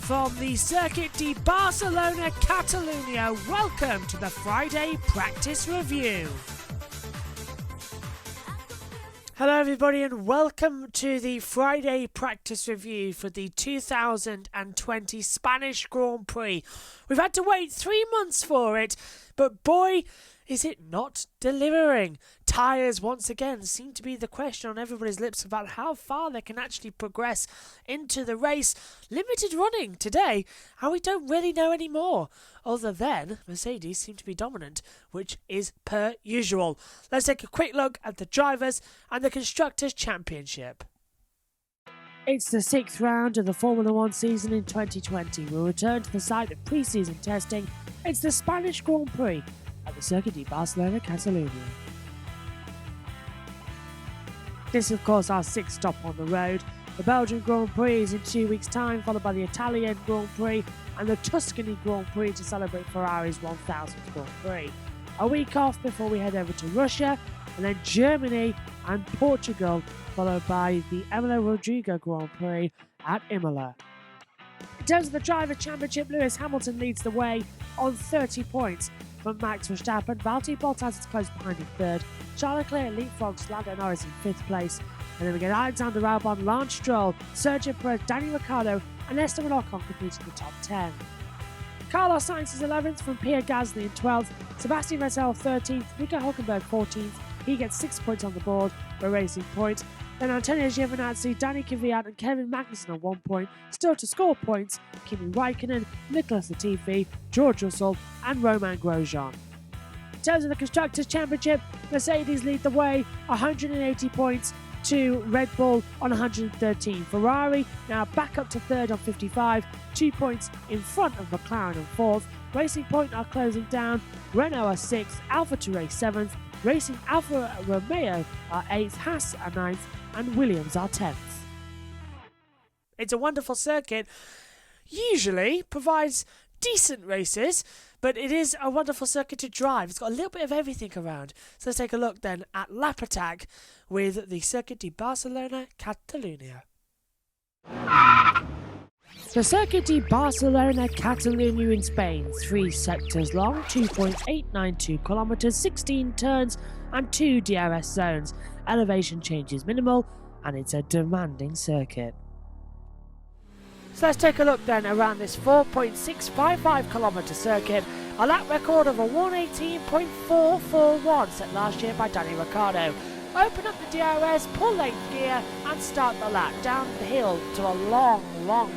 From the Circuit de Barcelona Catalunya, welcome to the Friday Practice Review. Hello everybody and welcome to the Friday Practice Review for the 2020 Spanish Grand Prix. We've had to wait 3 months for it, but boy, is it not delivering. Tyres once again seem to be the question on everybody's lips about how far they can actually progress into the race. Limited running today, and we don't really know anymore. Other than Mercedes seem to be dominant, which is per usual. Let's take a quick look at the drivers and the Constructors' Championship. It's the 6th round of the Formula 1 season in 2020. We'll return to the site of pre-season testing. It's the Spanish Grand Prix at the Circuit de Barcelona Catalunya. This is of course our 6th stop on the road. The Belgian Grand Prix is in 2 weeks' time, followed by the Italian Grand Prix and the Tuscany Grand Prix to celebrate Ferrari's 1000th Grand Prix. A week off before we head over to Russia, and then Germany and Portugal, followed by the Imola Rodrigo Grand Prix at Imola. In terms of the Driver Championship, Lewis Hamilton leads the way on 30 points from Max Verstappen. Valtteri Bottas is close behind in 3rd. Charles Leclerc leapfrogs Lando Norris in 5th place. And then we get Alexander Albon, Lance Stroll, Sergio Perez, Daniel Ricciardo and Esteban Ocon completing the top 10. Carlos Sainz is 11th from Pierre Gasly in 12th. Sebastian Vettel 13th. Nico Hülkenberg 14th. He gets 6 points on the board for Racing Point. Then Antonio Giovinazzi, Danny Kvyat and Kevin Magnussen on 1 point. Still to score points, Kimi Raikkonen, Nicholas Latifi, George Russell and Romain Grosjean. In terms of the Constructors' Championship, Mercedes lead the way, 180 points to Red Bull on 113. Ferrari now back up to 3rd on 55, 2 points in front of McLaren on 4th. Racing Point are closing down, Renault are 6th, AlphaTauri 7th, Racing Alfa Romeo are 8th, Haas are 9th and Williams are 10th. It's a wonderful circuit, usually provides decent races, but it is a wonderful circuit to drive. It's got a little bit of everything around. So let's take a look then at lap attack with the Circuit de Barcelona Catalunya. The Circuit de Barcelona Catalunya in Spain, 3 sectors long, 2.892 kilometers, 16 turns and 2 DRS zones. Elevation change is minimal and it's a demanding circuit. So let's take a look then around this 4.655 kilometre circuit. A lap record of a 118.441 set last year by Danny Ricciardo. Open up the DRS, pull late gear and start the lap down the hill to a long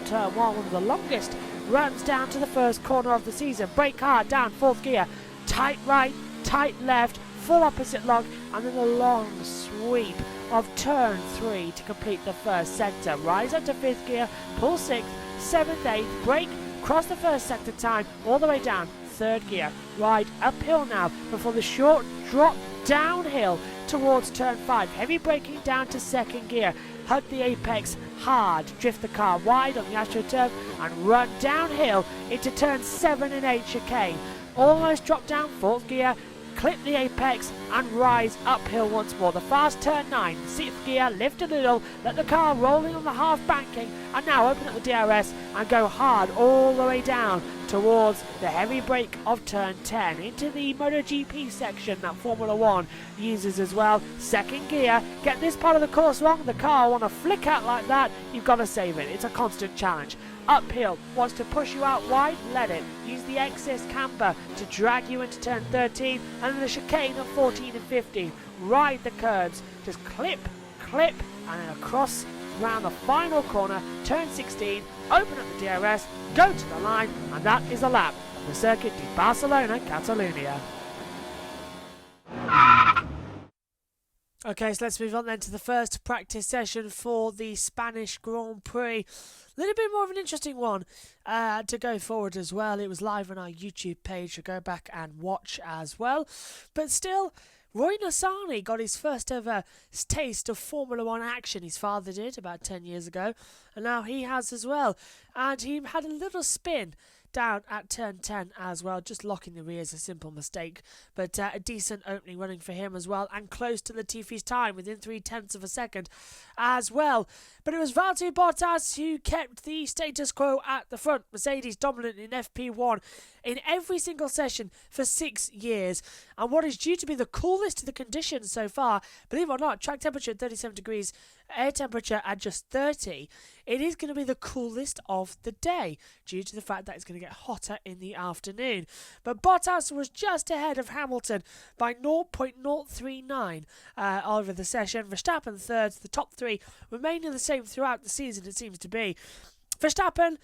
turn, one of the longest runs down to the first corner of the season. Brake hard down 4th gear, tight right, tight left, full opposite lock and then a long sweep of turn 3 to complete the first sector. Rise up to 5th gear, pull 6th, 7th, 8th, brake, cross the first sector time all the way down 3rd gear. Ride uphill now before the short drop downhill towards turn 5. Heavy braking down to 2nd gear. Hug the apex hard. Drift the car wide on the AstroTurf and run downhill into turn 7 and 8 chicane. Almost drop down 4th gear. Clip the apex and rise uphill once more. The fast turn 9, 6th gear, lift a little, let the car rolling on the half banking and now open up the DRS and go hard all the way down towards the heavy brake of turn 10 into the MotoGP section that Formula 1 uses as well. 2nd gear, get this part of the course wrong, the car want to flick out like that, you've got to save it. It's a constant challenge. Uphill, wants to push you out wide, let it. Use the excess camber to drag you into turn 13 and then the chicane of 14 and 15. Ride the curbs, just clip, and then across around the final corner, turn 16, open up the DRS, go to the line, and that is a lap of the Circuit de Barcelona Catalunya. Okay, so let's move on then to the first practice session for the Spanish Grand Prix. A little bit more of an interesting one to go forward as well. It was live on our YouTube page, so go back and watch as well. But still, Roy Nissany got his first ever taste of Formula One action. His father did about 10 years ago, and now he has as well. And he had a little spin down at turn 10 as well, just locking the rear is a simple mistake, but a decent opening running for him as well, and close to Latifi's time within 0.3 of a second as well. But it was Valtteri Bottas who kept the status quo at the front. Mercedes dominant in FP1 in every single session for 6 years, and what is due to be the coolest of the conditions so far, believe it or not, track temperature at 37 degrees, air temperature at just 30, it is going to be the coolest of the day due to the fact that it's going to get hotter in the afternoon. But Bottas was just ahead of Hamilton by 0.039 over the session. Verstappen third, the top three remaining the same throughout the season, it seems to be. Verstappen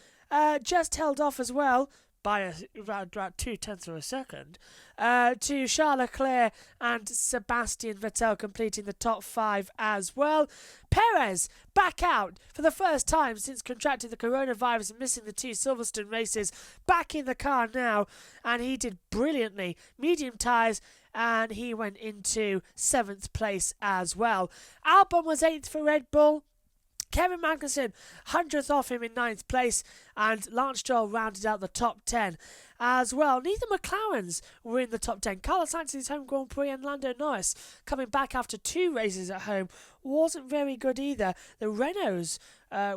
just held off as well by around 0.2 of a second to Charles Leclerc and Sebastian Vettel, completing the top five as well. Perez back out for the first time since contracting the coronavirus and missing the 2 Silverstone races, back in the car now, and he did brilliantly. Medium tyres, and he went into 7th place as well. Albon was 8th for Red Bull. Kevin Magnussen, 100th off him in 9th place, and Lance Stroll rounded out the top 10 as well. Neither McLarens were in the top 10. Carlos Sainz's home Grand Prix and Lando Norris, coming back after 2 races at home, wasn't very good either. The Renaults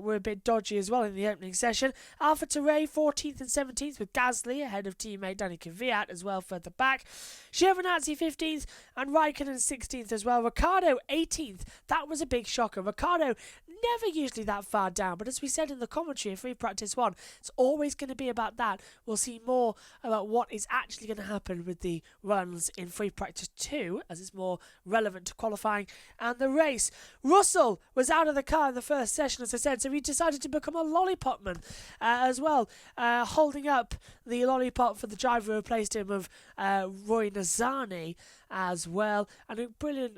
were a bit dodgy as well in the opening session. AlphaTauri 14th and 17th with Gasly ahead of teammate Dani Kvyat as well further back. Giovinazzi 15th and Raikkonen 16th as well. Ricciardo 18th. That was a big shocker. Ricciardo never usually that far down, but as we said in the commentary of Free Practice 1, it's always going to be about that. We'll see more about what is actually going to happen with the runs in Free Practice 2 as it's more relevant to qualifying and the race. Russell was out of the car in the first session, as I said, so he decided to become a lollipopman as well, holding up the lollipop for the driver who replaced him of Roy Nissany as well. And a brilliant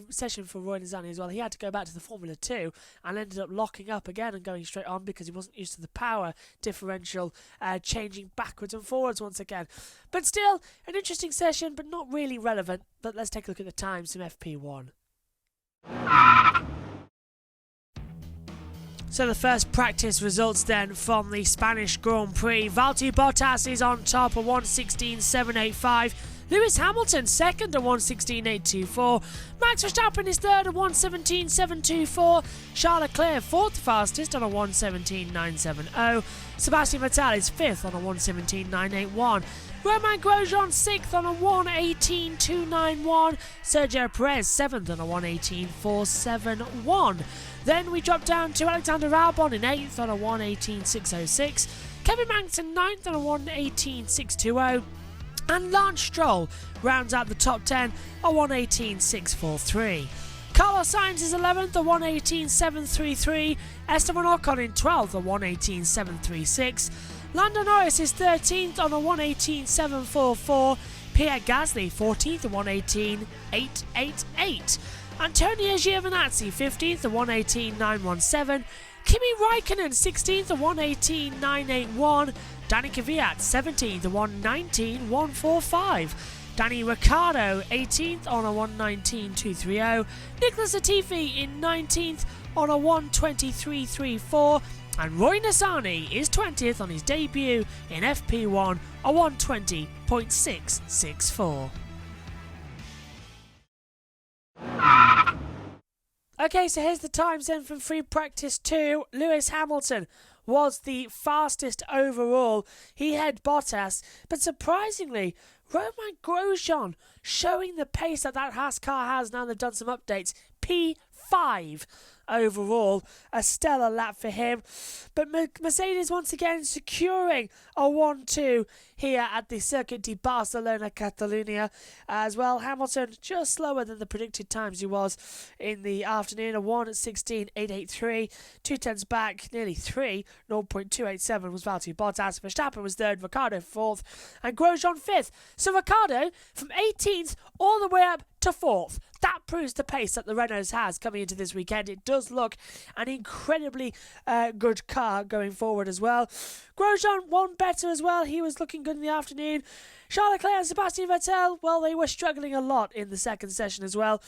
session for Roy Nissany as well. He had to go back to the Formula 2 and ended up locking up again and going straight on because he wasn't used to the power differential changing backwards and forwards once again. But still, an interesting session, but not really relevant. But let's take a look at the times from FP1. So the first practice results then from the Spanish Grand Prix. Valtteri Bottas is on top at 1:16.785. Lewis Hamilton second at 1:16.824. Max Verstappen is third at 1:17.724. Charles Leclerc fourth fastest on a 1:17.970. Sebastian Vettel is fifth on a 1:17.981. Romain Grosjean 6th on a 1:18.291. Sergio Perez 7th on a 1:18.471. Then we drop down to Alexander Albon in 8th on a 1:18.606. Kevin Magnussen 9th on a 1:18.620. And Lance Stroll rounds out the top 10 at 1:18.643. Carlos Sainz is 11th at 1:18.733. Esteban Ocon in 12th at 1:18.736. Lando Norris is 13th on a 1:18.744. Pierre Gasly 14th at 1:18.888. Antonio Giovinazzi 15th at 1:18.917. Kimi Raikkonen 16th at 1:18.981. Dani Kvyat 17th at 1:19.145. Danny Ricciardo 18th on a 1:19.230. Nicholas Latifi in 19th on a 1:23.34. And Roy Nissany is 20th on his debut in FP1, a 1:20.664. Okay, so here's the times then from Free Practice 2. Lewis Hamilton was the fastest overall. He had Bottas, but surprisingly, Romain Grosjean showing the pace that Haas car has now they've done some updates. P5 overall, a stellar lap for him. But Mercedes once again securing a 1-2 here at the Circuit de Barcelona Catalunya as well. Hamilton just slower than the predicted times he was in the afternoon, a 1:16.883, 2/10 back, nearly 3, 0.287 was Valtteri Bottas. Verstappen was third, Ricciardo fourth, and Grosjean fifth. So Ricciardo from 18th all the way up to 4th. that proves the pace that the Renault has coming into this weekend. It does look an incredibly good car going forward as well. Grosjean won better as well. He was looking good in the afternoon. Charles Leclerc and Sebastian Vettel, well, they were struggling a lot in the second session as well.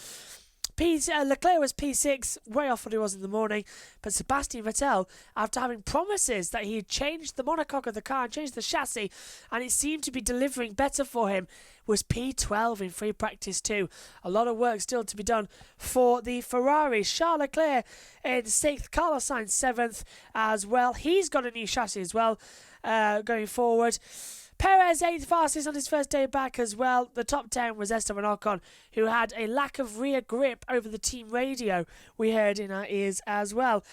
Leclerc was P6, way off what he was in the morning, but Sebastian Vettel, after having promises that he had changed the monocoque of the car and changed the chassis, and it seemed to be delivering better for him, was P12 in free practice 2. A lot of work still to be done for the Ferraris. Charles Leclerc in 6th, Carlos Sainz 7th as well. He's got a new chassis as well going forward. Perez 8th fastest on his first day back as well. The top 10 was Esteban Ocon, who had a lack of rear grip over the team radio, we heard in our ears as well.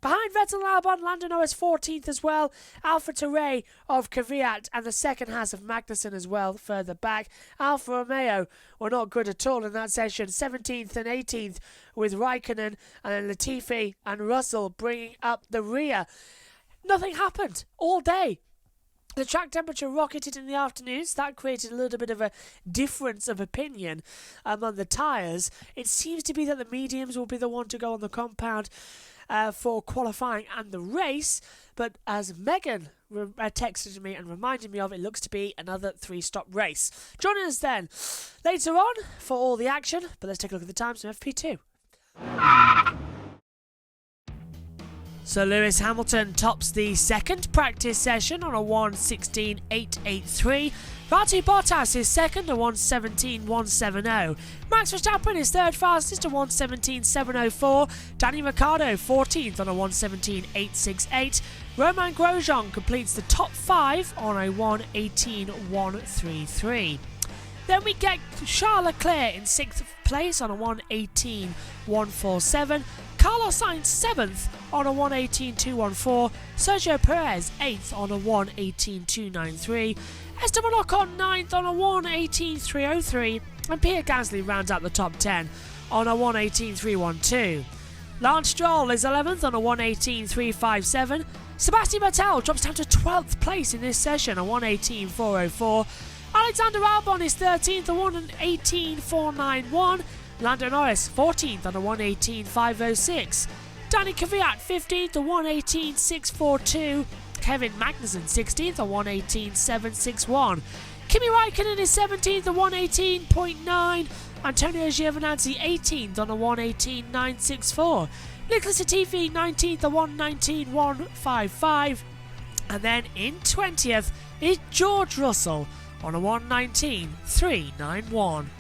Behind Vettel and Albon, Lando Norris 14th as well. Alfa Tauri of Kvyat and the second Haas of Magnussen as well further back. Alfa Romeo were not good at all in that session. 17th and 18th with Raikkonen, and then Latifi and Russell bringing up the rear. Nothing happened all day. The track temperature rocketed in the afternoons. That created a little bit of a difference of opinion among the tyres. It seems to be that the mediums will be the one to go on the compound for qualifying and the race. But as Megan texted me and reminded me of, it looks to be another 3-stop race. Joining us then later on for all the action. But let's take a look at the times from FP2. So Lewis Hamilton tops the second practice session on a 1:16.883. Valtteri Bottas is second, a 1:17.170. Max Verstappen is third fastest, a 1:17.704. Danny Ricciardo 14th on a 1:17.868. Romain Grosjean completes the top 5 on a 1:18.133. Then we get Charles Leclerc in 6th place on a 1:18.147. Carlos Sainz 7th on a 1:18.214. Sergio Perez 8th on a 1:18.293. Esteban Ocon 9th on a 1:18.303. And Pierre Gasly rounds out the top 10 on a 1:18.312. Lance Stroll is 11th on a 1:18.357. Sebastian Vettel drops down to 12th place in this session, a 1:18.404. Alexander Albon is 13th on 1:18.491. Lando Norris 14th on a 1:18.506. Danny Kvyat 15th on 1:18.642. Kevin Magnussen 16th on 1:18.761. Kimi Raikkonen is 17th on 1:18.9. Antonio Giovinazzi 18th on a 1:18.964. Nicholas Latifi 19th on 1:19.155. And then in 20th is George Russell on a 1:19.391.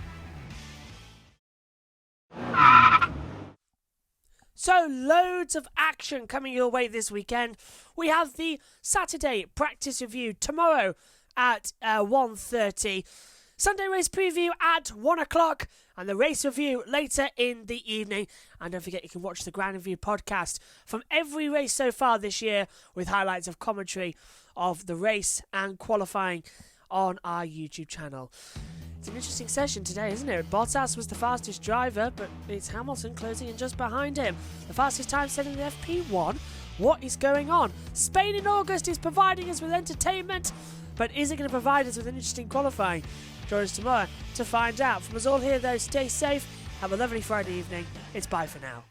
So loads of action coming your way this weekend. We have the Saturday practice review tomorrow at 1:30. Sunday race preview at 1 o'clock. And the race review later in the evening. And don't forget you can watch the Grand Review podcast from every race so far this year with highlights of commentary of the race and qualifying on our YouTube channel. It's an interesting session today, isn't it? Bottas was the fastest driver, but it's Hamilton closing in just behind him. The fastest time set in the FP1. What is going on? Spain in August is providing us with entertainment, but is it going to provide us with an interesting qualifying? Join us tomorrow to find out. From us all here, though, stay safe. Have a lovely Friday evening. It's bye for now.